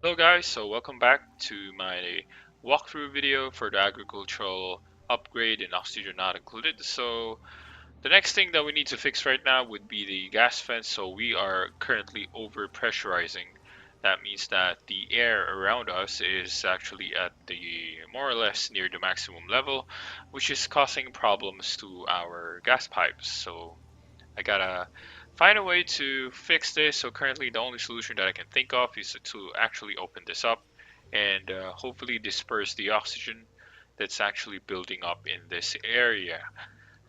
Hello guys, so welcome back to my walkthrough video for the agricultural upgrade and oxygen not included. So the next thing that we need to fix right now would be the gas fence. So we are currently over pressurizing. That means that the air around us is actually at the more or less near the maximum level, which is causing problems to our gas pipes. So I gotta find a way to fix this. So currently the only solution that I can think of is to actually open this up and hopefully disperse the oxygen that's actually building up in this area.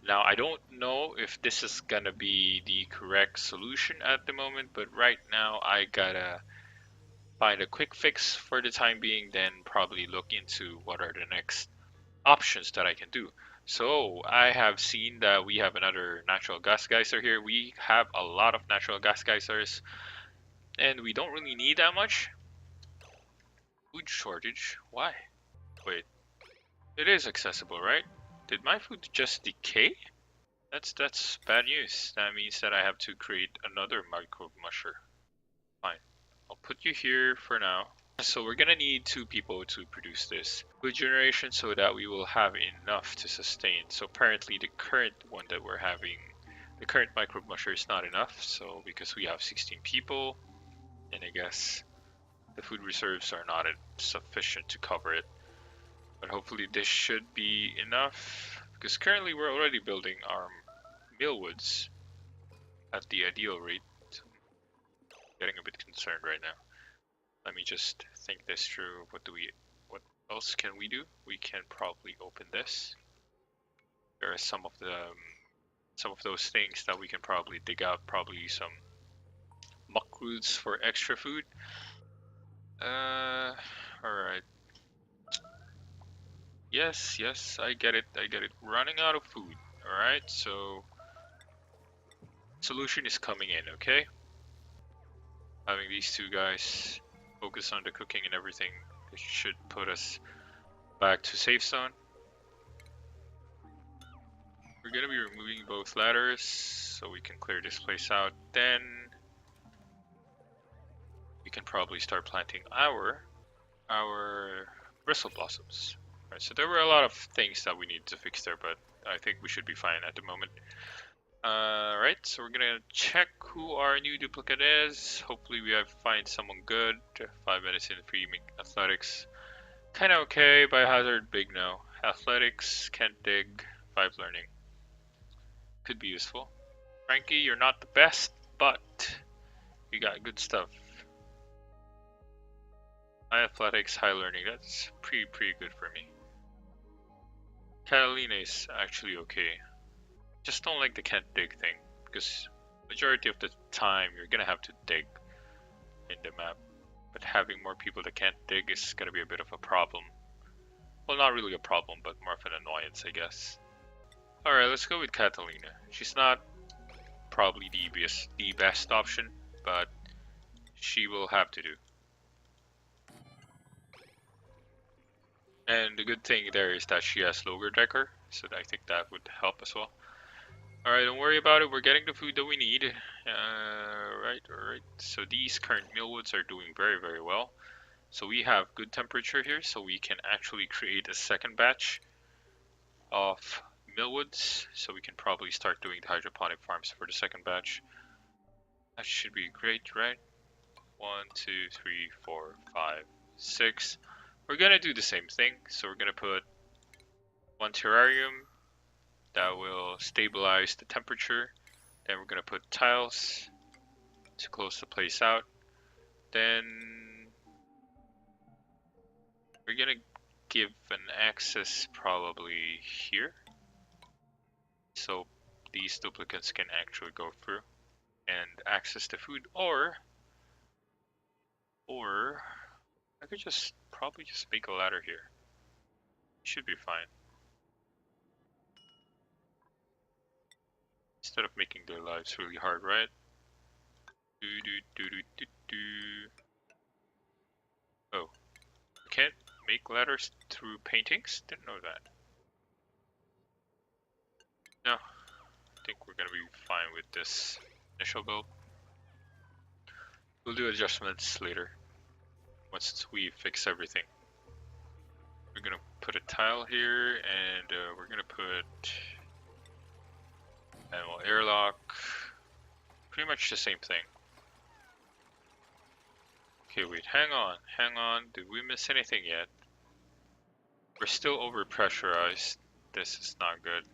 Now I don't know if this is gonna be the correct solution at the moment, but right now I gotta find a quick fix for the time being, then probably look into what are the next options that I can do. So I have seen that we have another natural gas geyser here. We have a lot of natural gas geysers and we don't really need that much. Food shortage? Why? Wait, it is accessible, right? Did my food just decay? That's bad news. That means that I have to create another micro musher. Fine. I'll put you here for now. So we're gonna need two people to produce this food generation so that we will have enough to sustain. So apparently the current one that we're having, the current micro musher is not enough. So because we have 16 people, and I guess the food reserves are not sufficient to cover it. But hopefully this should be enough because currently we're already building our mealwoods at the ideal rate. Getting a bit concerned right now. Let me just think this through. What else can we do? We can probably open this. There are some of those things that we can probably dig out. Probably some muck roots for extra food. All right. Yes, I get it. I get it. Running out of food. All right. So solution is coming in. Okay. Having these two guys focus on the cooking and everything, it should put us back to safe zone. We're gonna be removing both ladders so we can clear this place out. Then we can probably start planting our bristle blossoms. Right, so there were a lot of things that we need to fix there, but I think we should be fine at the moment. Right, so we're gonna check who our new duplicate is. Hopefully we have find someone good. 5 minutes in free athletics. Kinda okay. Biohazard, big no. Athletics, can't dig. 5 learning. Could be useful. Frankie, you're not the best, but you got good stuff. High athletics, high learning. That's pretty good for me. Catalina is actually okay. Just don't like the can't dig thing because majority of the time you're gonna have to dig in the map. But having more people that can't dig is gonna be a bit of a problem. Well, not really a problem, but more of an annoyance, I guess. Alright, let's go with Catalina. She's not probably the best option, but she will have to do. And the good thing there is that she has lower decker, so I think that would help as well. Alright, don't worry about it, we're getting the food that we need. Alright. So these current mealwoods are doing very well. So we have good temperature here, so we can actually create a second batch of mealwoods. So we can probably start doing the hydroponic farms for the second batch. That should be great, right? 1, 2, 3, 4, 5, 6. We're gonna do the same thing. So we're gonna put one terrarium that will stabilize the temperature. Then we're gonna put tiles to close the place out. Then we're gonna give an access probably here. So these duplicates can actually go through and access the food, or I could just probably just make a ladder here. Should be fine. Instead of making their lives really hard, right? Oh, you can't make ladders through paintings? Didn't know that. No, I think we're gonna be fine with this initial build. We'll do adjustments later once we fix everything. We're gonna put a tile here, and we're gonna put animal airlock. Pretty much the same thing. Okay, wait, hang on. Did we miss anything yet? We're still over pressurized. This is not good.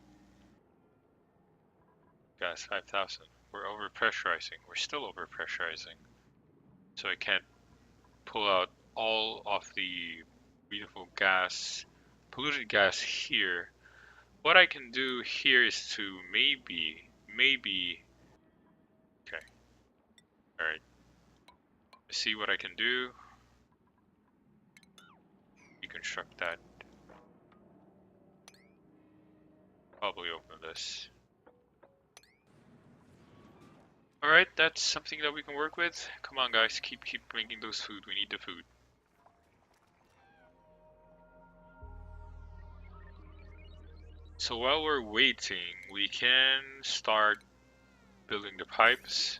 Gas 5,000. We're over pressurizing. We're still over pressurizing. So I can't pull out all of the beautiful gas, polluted gas here. What I can do here is to maybe, okay, alright. See what I can do. Deconstruct that. Probably open this. Alright, that's something that we can work with. Come on guys, keep making those food. We need the food. So while we're waiting, we can start building the pipes.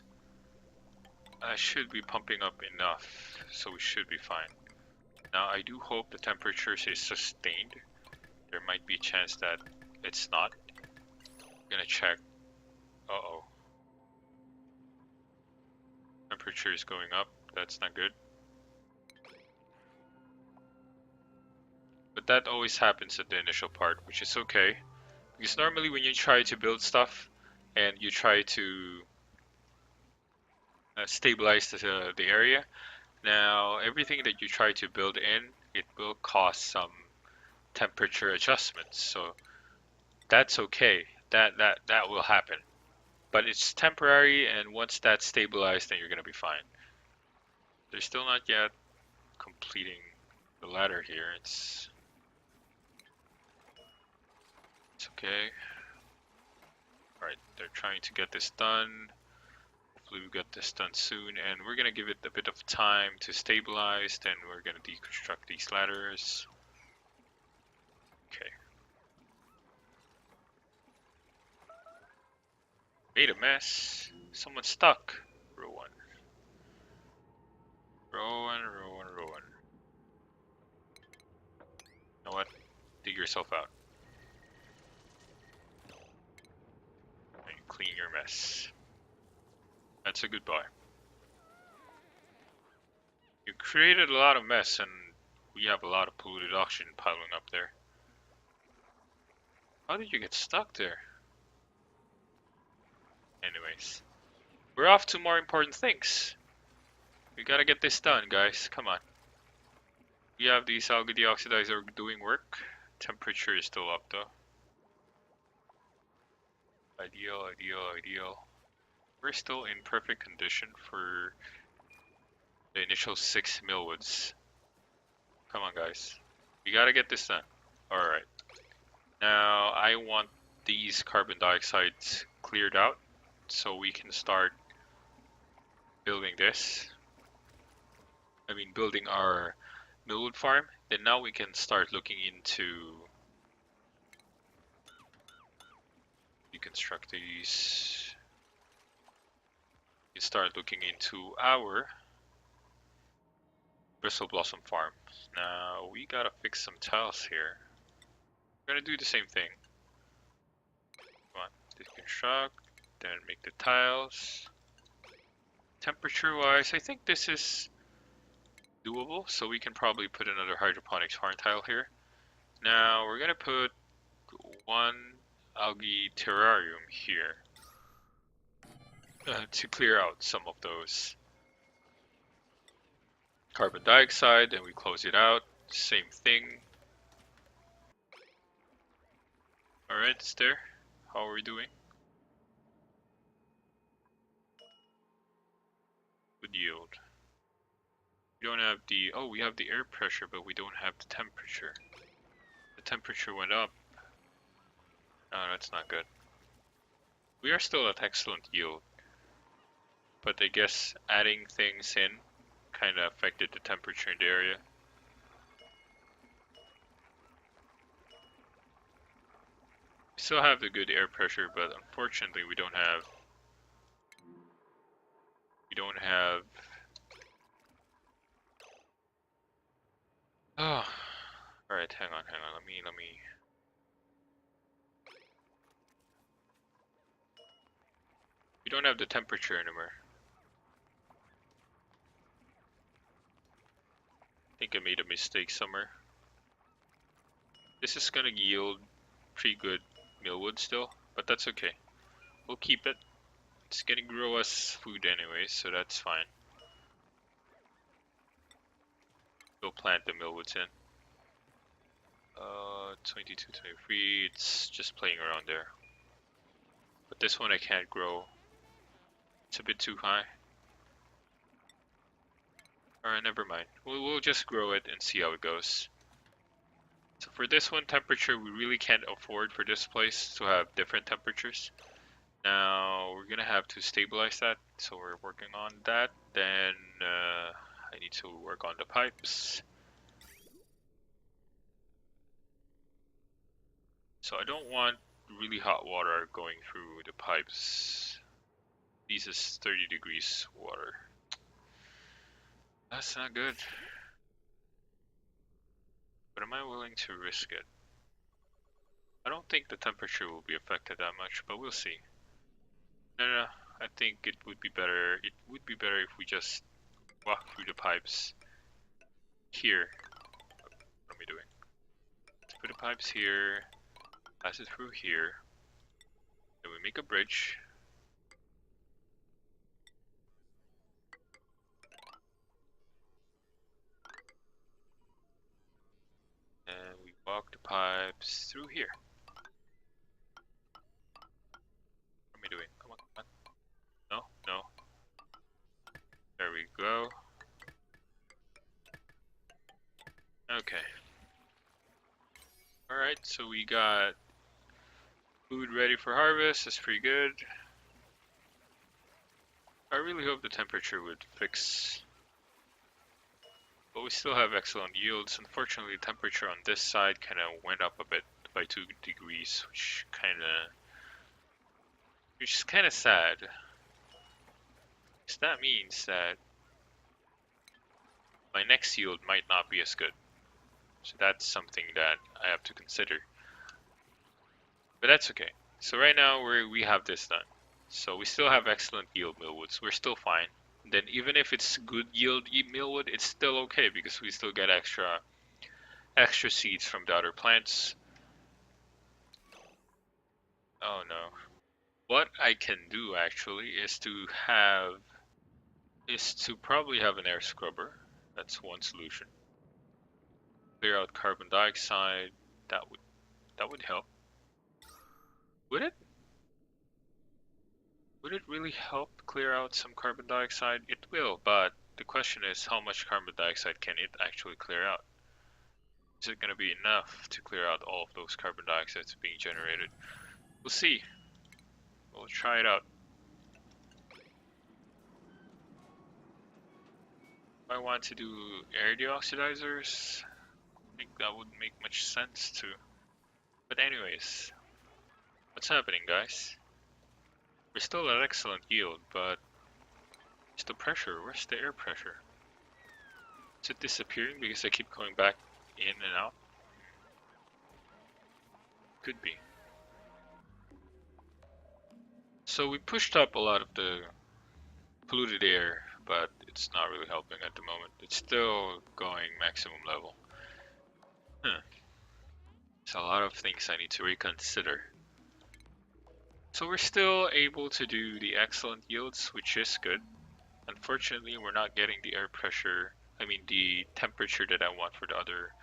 I should be pumping up enough, so we should be fine. Now I do hope the temperature is sustained. There might be a chance that it's not. I'm gonna check. Uh-oh. Temperature is going up. That's not good. But that always happens at the initial part, which is okay. Because normally when you try to build stuff and you try to stabilize the area, now everything that you try to build in, it will cause some temperature adjustments. So that's okay. That will happen. But it's temporary, and once that's stabilized, then you're gonna be fine. They're still not yet completing the ladder here. It's okay. Alright, they're trying to get this done. Hopefully we get this done soon, and we're gonna give it a bit of time to stabilize, then we're gonna deconstruct these ladders. Okay. Made a mess. Someone's stuck. Rowan. Rowan. You know what? Dig yourself out. And clean your mess. That's a goodbye. You created a lot of mess, and we have a lot of polluted oxygen piling up there. How did you get stuck there? Anyways, we're off to more important things. We gotta get this done, guys. Come on. We have these algae deoxidizer doing work. Temperature is still up though. Ideal. We're still in perfect condition for the initial 6 millwoods. Come on, guys. We gotta get this done. Alright. Now, I want these carbon dioxides cleared out so we can start building this. I mean, building our millwood farm. Then now we can start looking into deconstruct these. We can start looking into our bristle blossom farm. Now we gotta fix some tiles here. We're gonna do the same thing. Come on, deconstruct, then make the tiles. Temperature wise, I think this is doable, so we can probably put another hydroponics farm tile here. Now we're gonna put one algae terrarium here to clear out some of those carbon dioxide, and we close it out. Same thing. Alright, it's there. How are we doing? Good yield. We don't have the, oh, we have the air pressure, but we don't have the temperature. The temperature went up. No, that's not good. We are still at excellent yield, but I guess adding things in kind of affected the temperature in the area. We still have the good air pressure, but unfortunately we don't have Alright, hang on. Let me. We don't have the temperature anymore. I think I made a mistake somewhere. This is gonna yield pretty good millwood still, but that's okay. We'll keep it. It's gonna grow us food anyway, so that's fine. We'll plant the millwoods in. 22, 23, it's just playing around there. But this one I can't grow. It's a bit too high. Alright, never mind. We'll just grow it and see how it goes. So for this one, temperature, we really can't afford for this place to have different temperatures. Now, we're gonna have to stabilize that, so we're working on that. Then, I need to work on the pipes. So I don't want really hot water going through the pipes. This is 30 degrees water. That's not good. But am I willing to risk it? I don't think the temperature will be affected that much, but we'll see. No, I think it would be better. It would be better if we just walk through the pipes here. What am I doing? Let's put the pipes here, pass it through here. Then we make a bridge. And we walk the pipes through here. What am I doing? Come on, come on. No. There we go. Okay. Alright, so we got food ready for harvest. That's pretty good. I really hope the temperature would fix. But we still have excellent yields. Unfortunately, the temperature on this side kind of went up a bit by 2 degrees, which is kind of sad. So that means that my next yield might not be as good. So that's something that I have to consider. But that's okay. So right now we have this done. So we still have excellent yield millwoods. We're still fine. Then even if it's good yield millwood, it's still okay because we still get extra seeds from the other plants. Oh no. What I can do actually is to probably have an air scrubber. That's one solution. Clear out carbon dioxide. That would help. Would it? Would it really help clear out some carbon dioxide? It will, but the question is how much carbon dioxide can it actually clear out? Is it going to be enough to clear out all of those carbon dioxides being generated? We'll see. We'll try it out. If I want to do air deoxidizers, I think that would make much sense too. But anyways, what's happening, guys? We're still at excellent yield, but it's the pressure. Where's the air pressure? Is it disappearing because I keep going back in and out? Could be. So we pushed up a lot of the polluted air, but it's not really helping at the moment. It's still going maximum level. There's a lot of things I need to reconsider. So we're still able to do the excellent yields, which is good. Unfortunately, we're not getting the air pressure, the temperature that I want for the other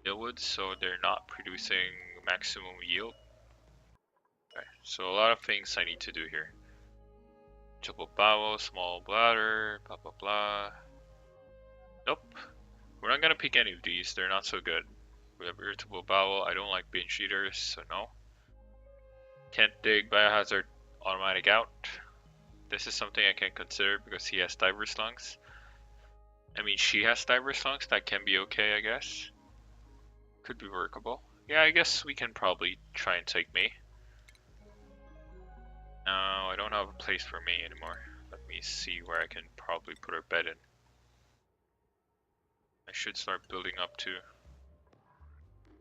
millwoods, so they're not producing maximum yield. Okay, so a lot of things I need to do here. Triple bowel, small bladder, blah blah blah. Nope, we're not gonna pick any of these, they're not so good. We have irritable bowel, I don't like binge eaters, so no. Can't dig biohazard automatic out. This is something I can consider because he has diverse lungs. She has diverse lungs, that can be okay, I guess. Could be workable. Yeah, I guess we can probably try and take me. No, I don't have a place for me anymore. Let me see where I can probably put our bed in. I should start building up too.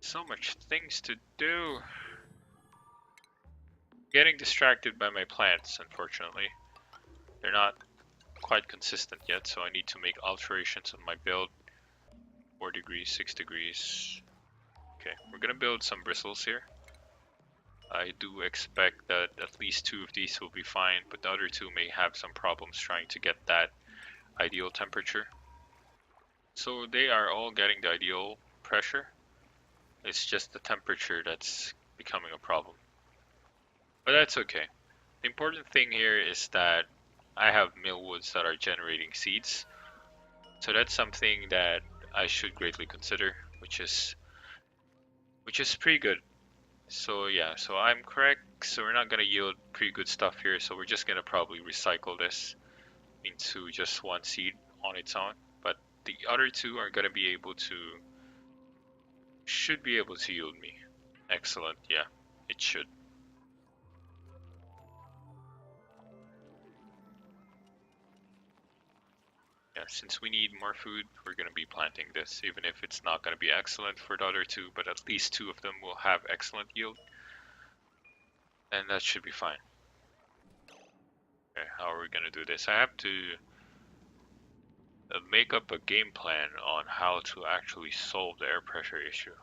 So much things to do. Getting distracted by my plants, unfortunately. They're not quite consistent yet, so I need to make alterations on my build. 4 degrees, 6 degrees. Okay, we're gonna build some bristles here. I do expect that at least 2 of these will be fine, but the other 2 may have some problems trying to get that ideal temperature. So they are all getting the ideal pressure. It's just the temperature that's becoming a problem. But that's okay. The important thing here is that I have millwoods that are generating seeds. So that's something that I should greatly consider, which is pretty good. So yeah, so I'm correct. So we're not gonna yield pretty good stuff here. So we're just gonna probably recycle this into just one seed on its own. But the other 2 are gonna be able to, should be able to yield me. Excellent, yeah, it should. Yeah, since we need more food, we're gonna be planting this, even if it's not gonna be excellent for the other 2, but at least 2 of them will have excellent yield. And that should be fine. Okay, how are we gonna do this? I have to make up a game plan on how to actually solve the air pressure issue.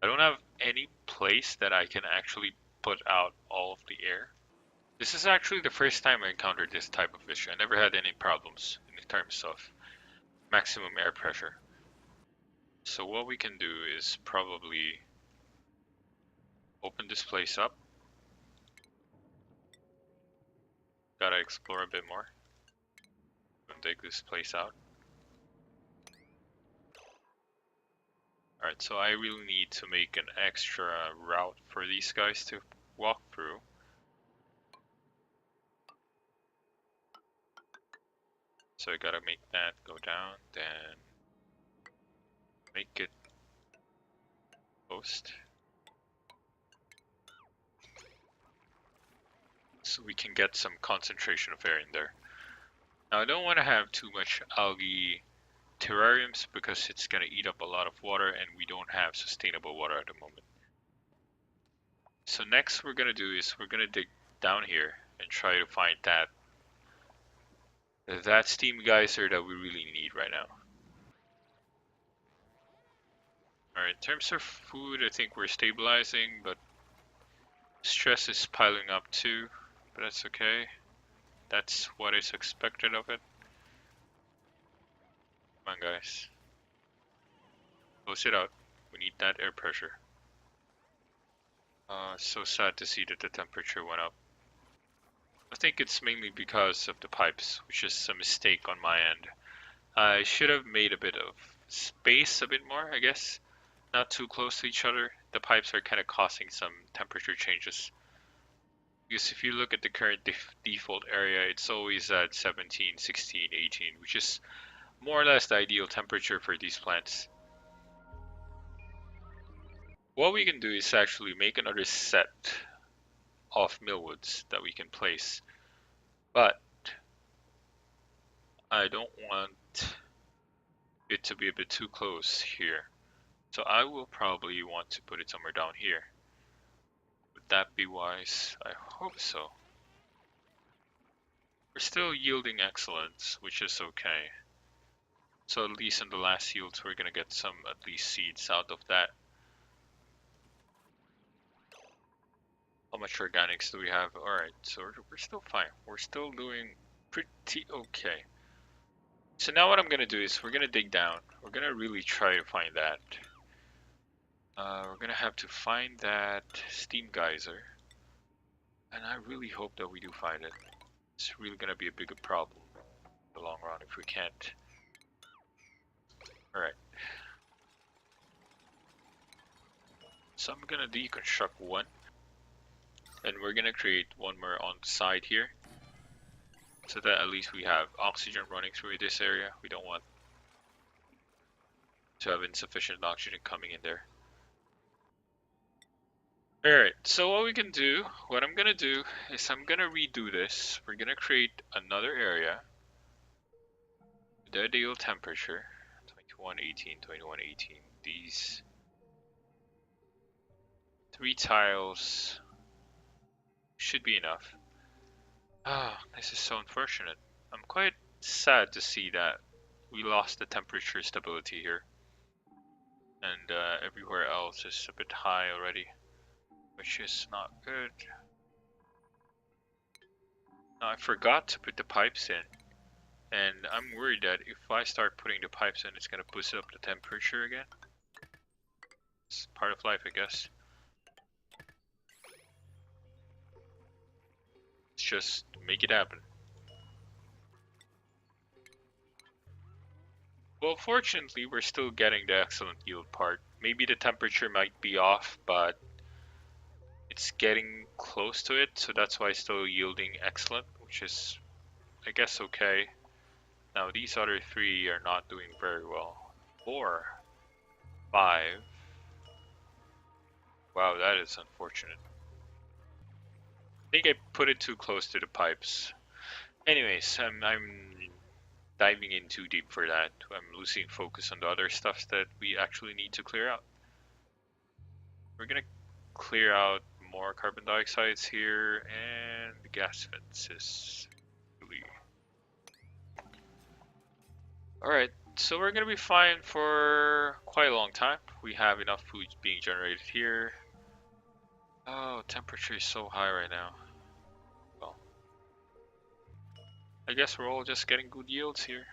I don't have any place that I can actually put out all of the air. This is actually the first time I encountered this type of issue. I never had any problems in terms of maximum air pressure. So what we can do is probably open this place up. Gotta explore a bit more. And dig this place out. Alright, so I really need to make an extra route for these guys to walk through. So I gotta make that go down, then make it post. So we can get some concentration of air in there. Now I don't want to have too much algae terrariums because it's going to eat up a lot of water and we don't have sustainable water at the moment. So next we're going to do is we're going to dig down here and try to find that steam geyser that we really need right now. Alright, in terms of food, I think we're stabilizing, but stress is piling up too, but that's okay. That's what is expected of it. Come on guys. Close it out. We need that air pressure. So sad to see that the temperature went up. I think it's mainly because of the pipes, which is a mistake on my end. I should have made a bit of space a bit more, I guess. Not too close to each other. The pipes are kind of causing some temperature changes. Because if you look at the current default area, it's always at 17, 16, 18, which is more or less the ideal temperature for these plants. What we can do is actually make another set of millwoods that we can place. But I don't want it to be a bit too close here. So I will probably want to put it somewhere down here. Would that be wise? I hope so. We're still yielding excellence, which is okay. So at least in the last yields, we're gonna get some at least seeds out of that. How much organics do we have? Alright, so we're still fine. We're still doing pretty okay. So now what I'm gonna do is we're gonna dig down. We're gonna really try to find that. We're gonna have to find that steam geyser. And I really hope that we do find it. It's really gonna be a bigger problem in the long run if we can't. Alright. So I'm gonna deconstruct one. And we're gonna create one more on the side here. So that at least we have oxygen running through this area. We don't want to have insufficient oxygen coming in there. Alright, so what I'm gonna do is I'm gonna redo this. We're gonna create another area. The ideal temperature, 2118, 2118. These 3 tiles should be enough. Ah, this is so unfortunate. I'm quite sad to see that we lost the temperature stability here. And everywhere else is a bit high already, which is not good. Now, I forgot to put the pipes in, and I'm worried that if I start putting the pipes in, it's gonna boost up the temperature again. It's part of life, I guess. Let's just make it happen. Well, fortunately, we're still getting the excellent yield part. Maybe the temperature might be off, but it's getting close to it, so that's why it's still yielding excellent, which is, I guess, okay. Now, these other 3 are not doing very well. 4, 5. Wow, that is unfortunate. I think I put it too close to the pipes. Anyways, I'm diving in too deep for that. I'm losing focus on the other stuff that we actually need to clear out. We're gonna clear out more carbon dioxides here and the gas fences. Alright, so we're gonna be fine for quite a long time. We have enough food being generated here. Oh, temperature is so high right now. Well, I guess we're all just getting good yields here.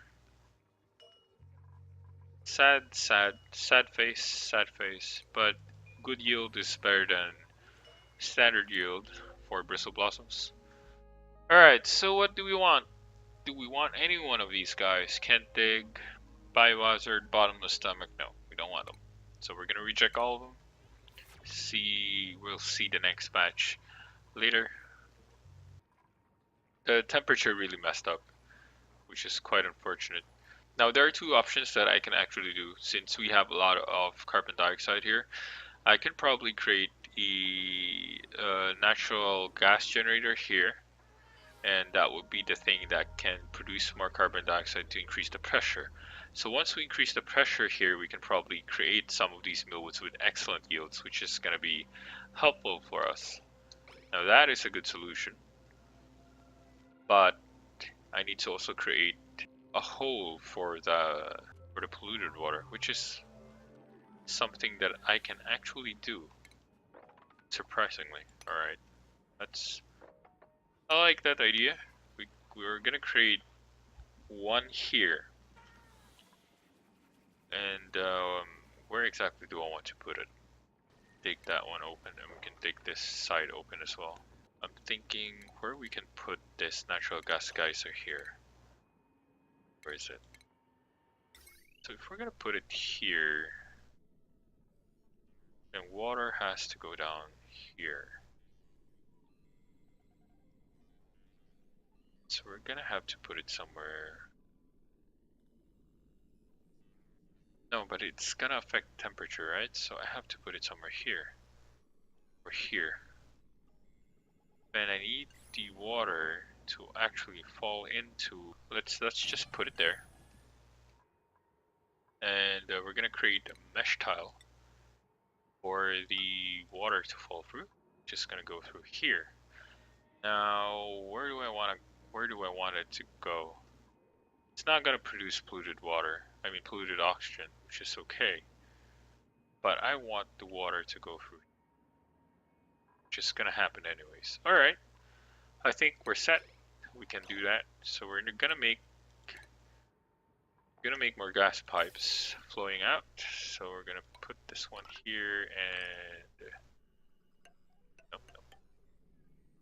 Sad, sad, sad face, but good yield is better than standard yield for bristle blossoms. Alright, so what do we want? Do we want any one of these guys? Can't dig, biohazard, bottomless stomach? No, we don't want them. So we're gonna reject all of them. We'll see the next batch later. The temperature really messed up, which is quite unfortunate. Now there are 2 options that I can actually do since we have a lot of carbon dioxide here. I can probably create a natural gas generator here, and that would be the thing that can produce more carbon dioxide to increase the pressure. So once we increase the pressure here, we can probably create some of these millwoods with excellent yields, which is going to be helpful for us. Now that is a good solution, but I need to also create a hole for the polluted water, which is something that I can actually do, surprisingly. Alright, I like that idea. We're gonna create one here, and where exactly do I want to put it? Dig that one open, and we can dig this side open as well. I'm thinking where we can put this natural gas geyser here. Where is it? So if we're gonna put it here, then water has to go down here. So we're gonna have to put it somewhere. No, but it's gonna affect temperature, right? So I have to put it somewhere here. Or here. And I need the water to actually fall into. Let's just put it there. And we're gonna create a mesh tile for the water to fall through. Just gonna go through here. Now, where do I want it to go? It's not gonna produce polluted water. I mean polluted oxygen, which is okay. But I want the water to go through. Which is gonna happen anyways. Alright. I think we're set. We can do that. So we're gonna make more gas pipes flowing out. So we're gonna put this one here and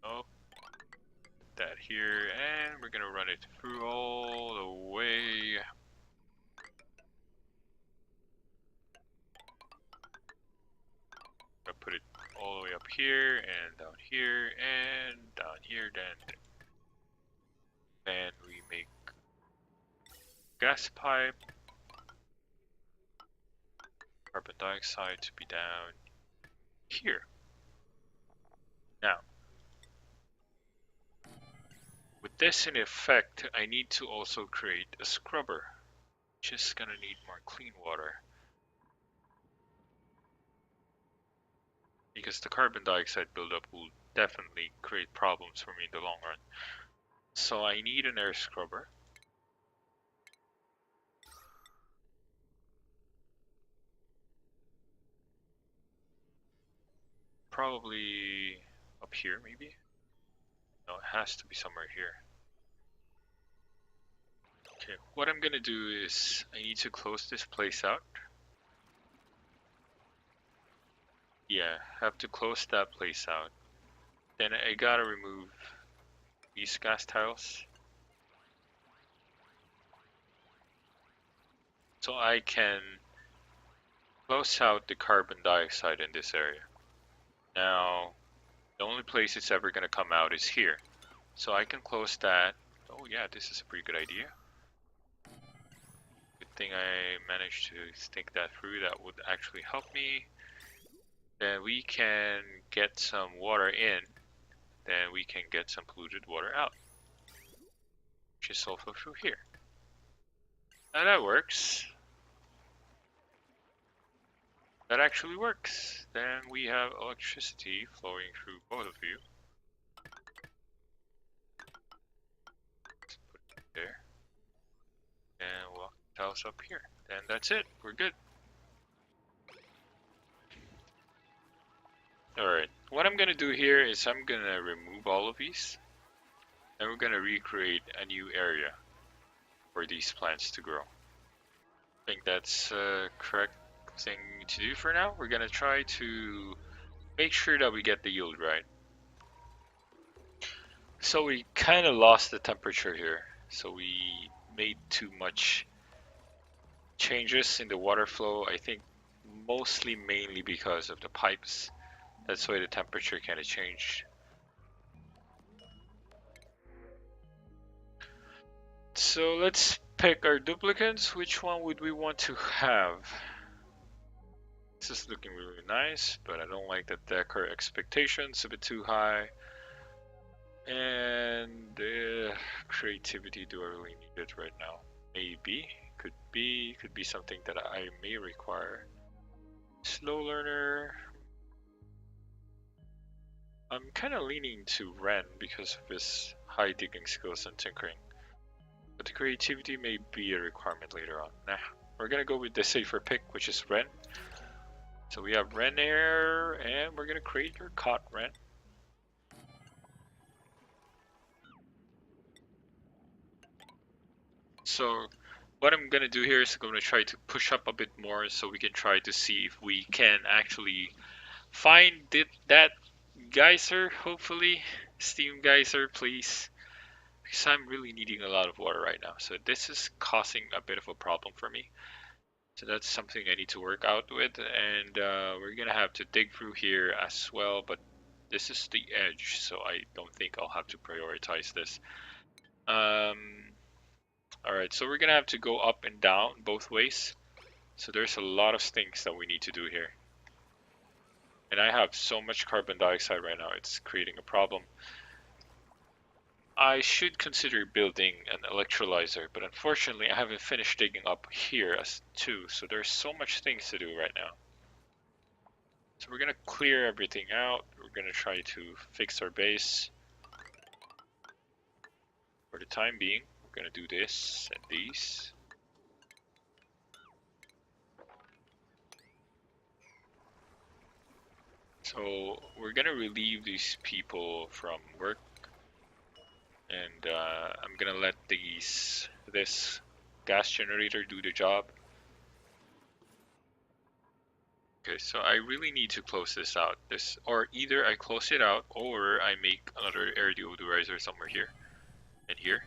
nope. Put that here, and we're gonna run it through all the way. I'm gonna put it all the way up here and down here and down here. Then we make gas pipe, carbon dioxide to be down here. Now, with this in effect, I need to also create a scrubber. Just gonna need more clean water. Because because the carbon dioxide buildup will definitely create problems for me in the long run. So I need an air scrubber. Probably up here, maybe? No, it has to be somewhere here. Okay, what I'm gonna do is I need to close this place out. Yeah, have to close that place out. Then I gotta remove these gas tiles so I can close out the carbon dioxide in this area. Now, the only place it's ever gonna come out is here. So I can close that. Oh yeah, this is a pretty good idea. Good thing I managed to think that through. That would actually help me. Then we can get some water in. Then we can get some polluted water out, which is also through here. Now that works. That actually works. Then we have electricity flowing through both of you. Let's put it there. And walk the tiles up here. Then that's it. We're good. Alright. What I'm gonna do here is I'm gonna remove all of these. And we're gonna recreate a new area for these plants to grow. I think that's the correct thing to do for now. We're gonna try to make sure that we get the yield right. So we kind of lost the temperature here. So we made too much changes in the water flow. I think mostly mainly because of the pipes. That's why the temperature kind of changed. So let's pick our duplicates. Which one would we want to have? This is looking really nice, but I don't like that decor expectations a bit too high. And creativity, do I really need it right now? Maybe, could be something that I may require. Slow learner. I'm kind of leaning to Ren because of his high digging skills and tinkering. But the creativity may be a requirement later on. Nah, we're gonna go with the safer pick, which is Ren. So we have Ren Air, and we're gonna create your cot Ren. So what I'm gonna do here is I'm gonna try to push up a bit more so we can try to see if we can actually find that geyser, hopefully. Steam geyser, please. Because I'm really needing a lot of water right now. So this is causing a bit of a problem for me. So that's something I need to work out with. And we're gonna have to dig through here as well. But this is the edge, so I don't think I'll have to prioritize this. Alright, so we're gonna have to go up and down both ways. So there's a lot of things that we need to do here. And I have so much carbon dioxide right now, it's creating a problem. I should consider building an electrolyzer, but unfortunately I haven't finished digging up here as too, so there's so much things to do right now. So we're gonna clear everything out. We're gonna try to fix our base. For the time being, we're gonna do this and these. So we're gonna relieve these people from work, and I'm gonna let this gas generator do the job. Okay, so I really need to close this out. Or either I close it out, or I make another air deodorizer somewhere here and here.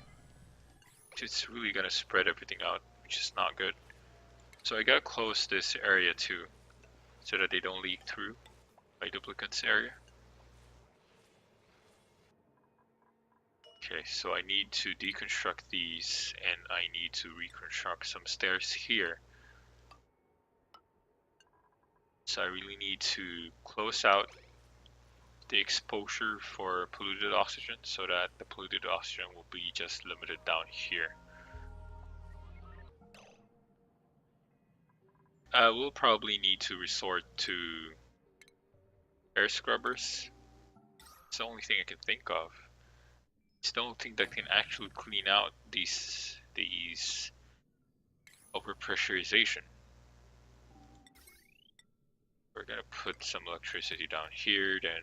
It's really gonna spread everything out, which is not good. So I gotta close this area too, so that they don't leak through my duplicates area. Okay, so I need to deconstruct these, and I need to reconstruct some stairs here. So I really need to close out the exposure for polluted oxygen so that the polluted oxygen will be just limited down here. We'll probably need to resort to Air scrubbers. It's the only thing I can think of. It's the only thing that can actually clean out these overpressurization. We're gonna put some electricity down here, then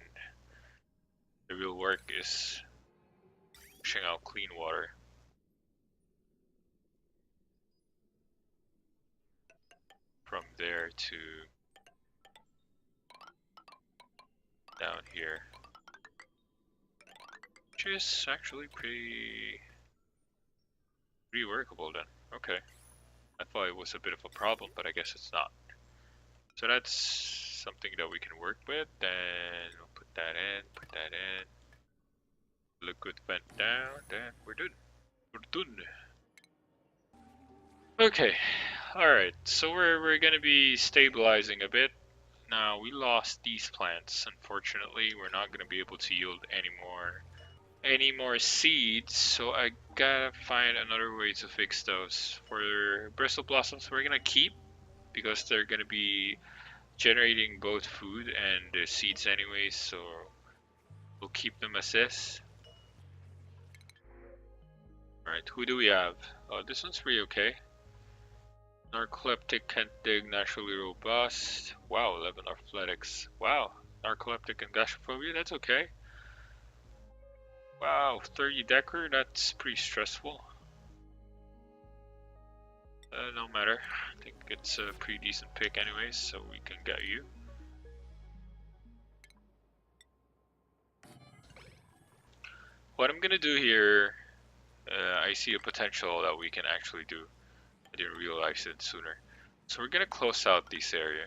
the real work is pushing out clean water. From there to down here. Which is actually pretty workable then. Okay. I thought it was a bit of a problem, but I guess it's not. So that's something that we can work with. Then we'll put that in. Liquid vent down, then we're done. We're done. Okay, alright, so we're gonna be stabilizing a bit. Now, we lost these plants, unfortunately. We're not gonna be able to yield any more seeds, so I gotta find another way to fix those. For bristle blossoms, we're gonna keep because they're gonna be generating both food and the seeds anyways, so we'll keep them as is. Alright, who do we have? Oh, this one's pretty okay. Narcoleptic, can't dig, naturally robust. Wow, 11 athletics. Wow, narcoleptic and gastrophobia, that's okay. Wow, 30 decker, that's pretty stressful. No matter, I think it's a pretty decent pick anyways, so we can get you. What I'm gonna do here, I see a potential that we can actually do. I didn't realize it sooner. So we're gonna close out this area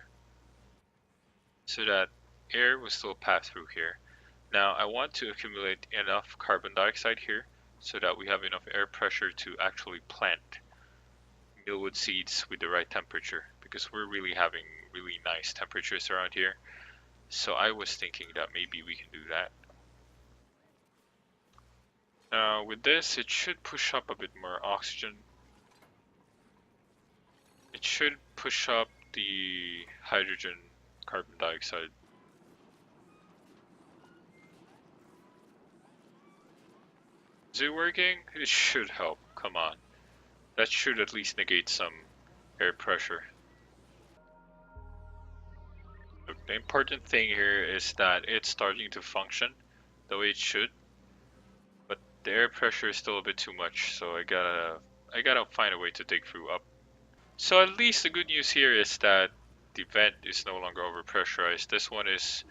so that air will still pass through here. Now I want to accumulate enough carbon dioxide here so that we have enough air pressure to actually plant mealwood seeds with the right temperature, because we're really having really nice temperatures around here. So I was thinking that maybe we can do that. Now with this, it should push up a bit more oxygen. It should push up the hydrogen carbon dioxide. Is it working? It should help. Come on. That should at least negate some air pressure. Look, the important thing here is that it's starting to function the way it should, but the air pressure is still a bit too much, so I gotta find a way to dig through up. So at least the good news here is that the vent is no longer overpressurized. This one is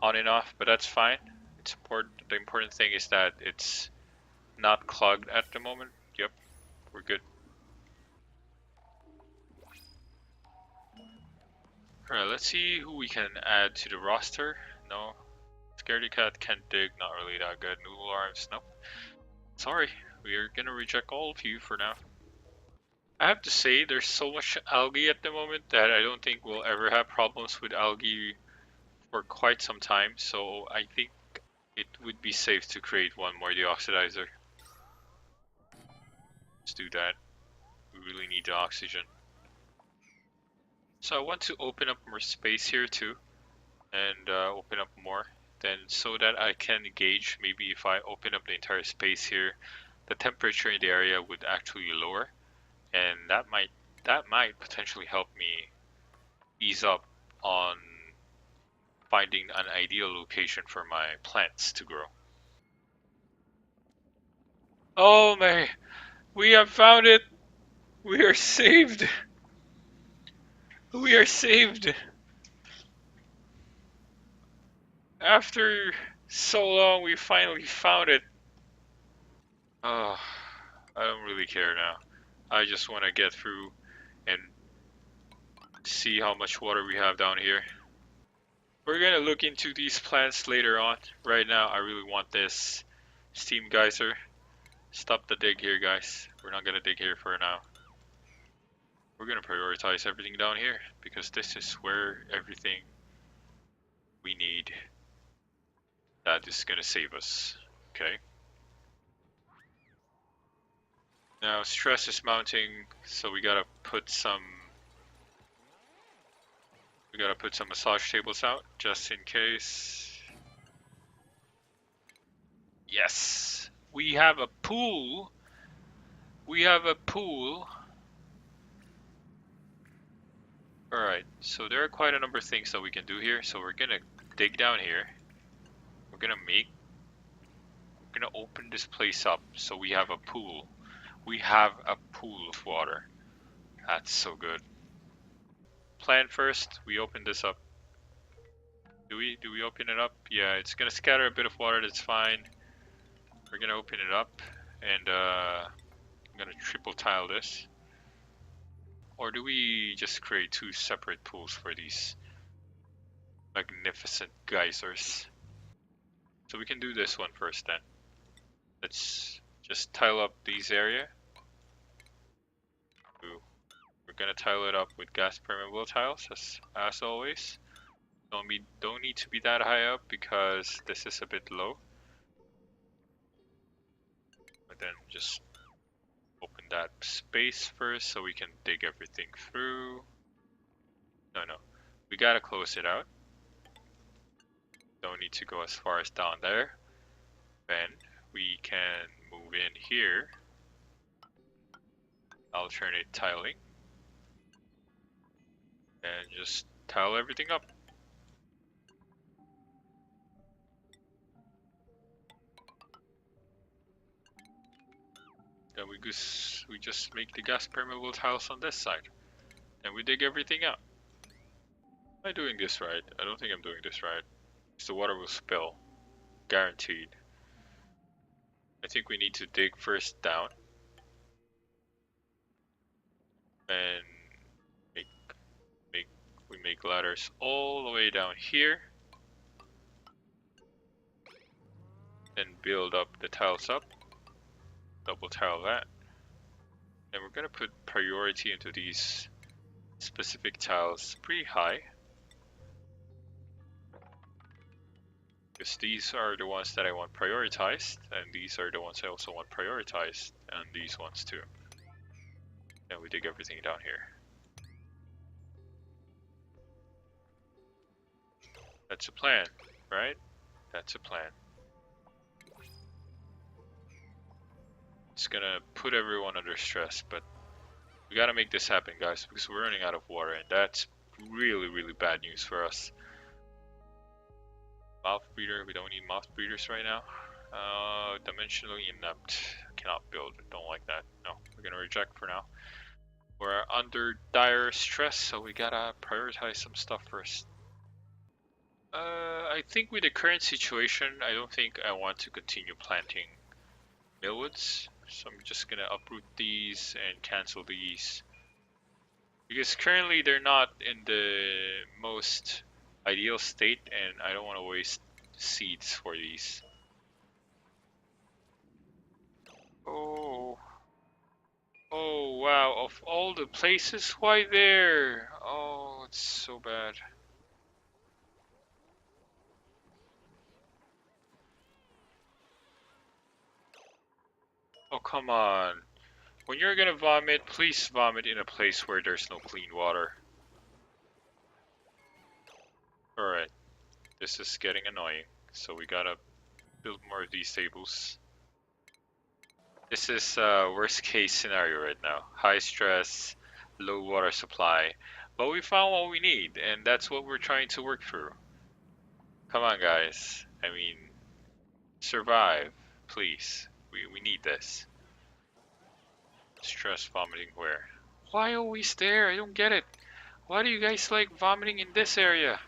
on and off, but that's fine. It's important. The important thing is that it's not clogged at the moment. Yep, we're good. Alright, let's see who we can add to the roster. No, Scaredy Cat can't dig, not really that good. Noodle Arms, nope. Sorry, we are gonna reject all of you for now. I have to say, there's so much algae at the moment that I don't think we'll ever have problems with algae for quite some time, so I think it would be safe to create one more deoxidizer. Let's do that. We really need the oxygen. So I want to open up more space here too, and open up more, then so that I can gauge maybe if I open up the entire space here, the temperature in the area would actually lower, and that might potentially help me ease up on finding an ideal location for my plants to grow. Oh my, we have found it! We are saved! We are saved! After so long, we finally found it. Oh, I don't really care now. I just want to get through and see how much water we have down here. We're gonna look into these plants later on. Right now, I really want this steam geyser. Stop the dig here, guys. We're not gonna dig here for now. We're gonna prioritize everything down here because this is where everything we need that is gonna save us. Okay. Now stress is mounting, so we gotta We gotta put some massage tables out just in case. Yes, we have a pool. We have a pool. Alright, so there are quite a number of things that we can do here. So we're gonna dig down here. We're gonna open this place up so we have a pool. We have a pool of water. That's so good. Plan first, we open this up. Do we open it up? Yeah, it's gonna scatter a bit of water, that's fine. We're gonna open it up and I'm gonna triple tile this. Or do we just create two separate pools for these magnificent geysers? So we can do this one first then. Let's just tile up these area. Ooh. We're gonna tile it up with gas permeable tiles as always. Don't need to be that high up because this is a bit low. But then just open that space first so we can dig everything through. No, we gotta close it out. Don't need to go as far as down there. Then we can move in here. Alternate tiling. And just tile everything up. Then we just make the gas permeable tiles on this side. And we dig everything out. Am I doing this right? I don't think I'm doing this right. Because the water will spill. Guaranteed. I think we need to dig first down. And we make ladders all the way down here. Then build up the tiles up. Double tile that. And we're gonna put priority into these specific tiles pretty high. Because these are the ones that I want prioritized, and these are the ones I also want prioritized, and these ones too. And we dig everything down here. That's a plan, right? That's a plan. It's gonna put everyone under stress, but we gotta make this happen, guys, because we're running out of water, and that's really, really bad news for us. Mouth breeder, we don't need mouth breeders right now. Dimensionally inept, cannot build, don't like that. No, we're gonna reject for now. We're under dire stress, so we gotta prioritize some stuff first. I think with the current situation, I don't think I want to continue planting millwoods. So I'm just gonna uproot these and cancel these. Because currently they're not in the most ideal state and I don't want to waste seeds for these. Oh. Oh wow, of all the places, why there? Oh, it's so bad. Oh, come on. When you're gonna vomit, please vomit in a place where there's no clean water. Alright, this is getting annoying, so we gotta build more of these tables. This is worst case scenario right now. High stress, low water supply. But we found what we need, and that's what we're trying to work through. Come on, guys. I mean, survive, please. We need this. Stress vomiting where? Why always there? I don't get it. Why do you guys like vomiting in this area?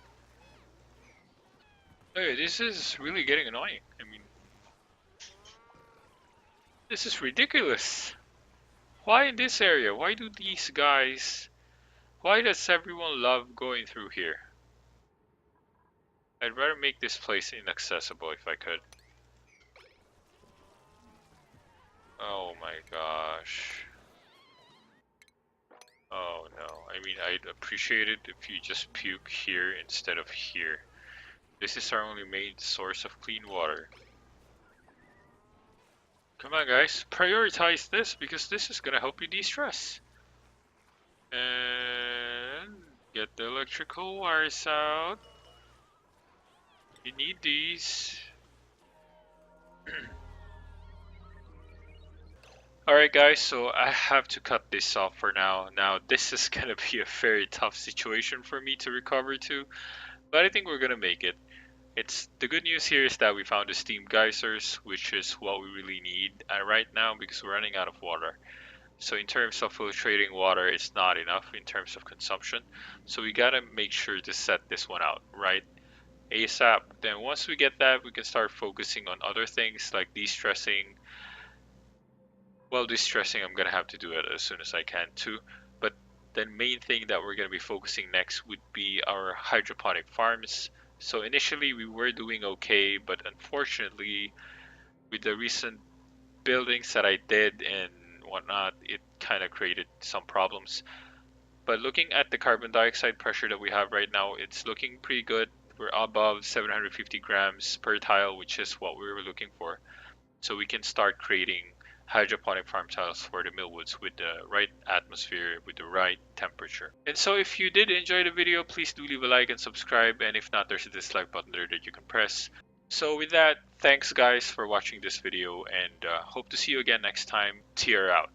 Hey, this is really getting annoying. I mean, this is ridiculous. Why in this area? Why do these guys... Why does everyone love going through here? I'd rather make this place inaccessible if I could. Oh my gosh. Oh no. I mean, I'd appreciate it if you just puke here instead of here. This is our only main source of clean water. Come on guys, prioritize this because this is gonna help you de-stress. And Get the electrical wires out. You need these. Alright guys, so I have to cut this off for now. Now this is gonna be a very tough situation for me to recover to, but I think we're gonna make it. It's the good news here is that we found the steam geysers, which is what we really need right now because we're running out of water. So in terms of filtrating water, it's not enough in terms of consumption. So we gotta make sure to set this one out, right? ASAP. Then once we get that, we can start focusing on other things like de-stressing. Well, de-stressing, I'm gonna have to do it as soon as I can too. But the main thing that we're gonna be focusing next would be our hydroponic farms. So initially we were doing okay, but unfortunately, with the recent buildings that I did and whatnot, it kind of created some problems. But looking at the carbon dioxide pressure that we have right now, it's looking pretty good. We're above 750 grams per tile, which is what we were looking for. So we can start creating hydroponic farm tiles for the millwoods with the right atmosphere, with the right temperature. And so if you did enjoy the video, please do leave a like and subscribe. And if not, there's a dislike button there that you can press. So with that, thanks guys for watching this video and hope to see you again next time. Tear out.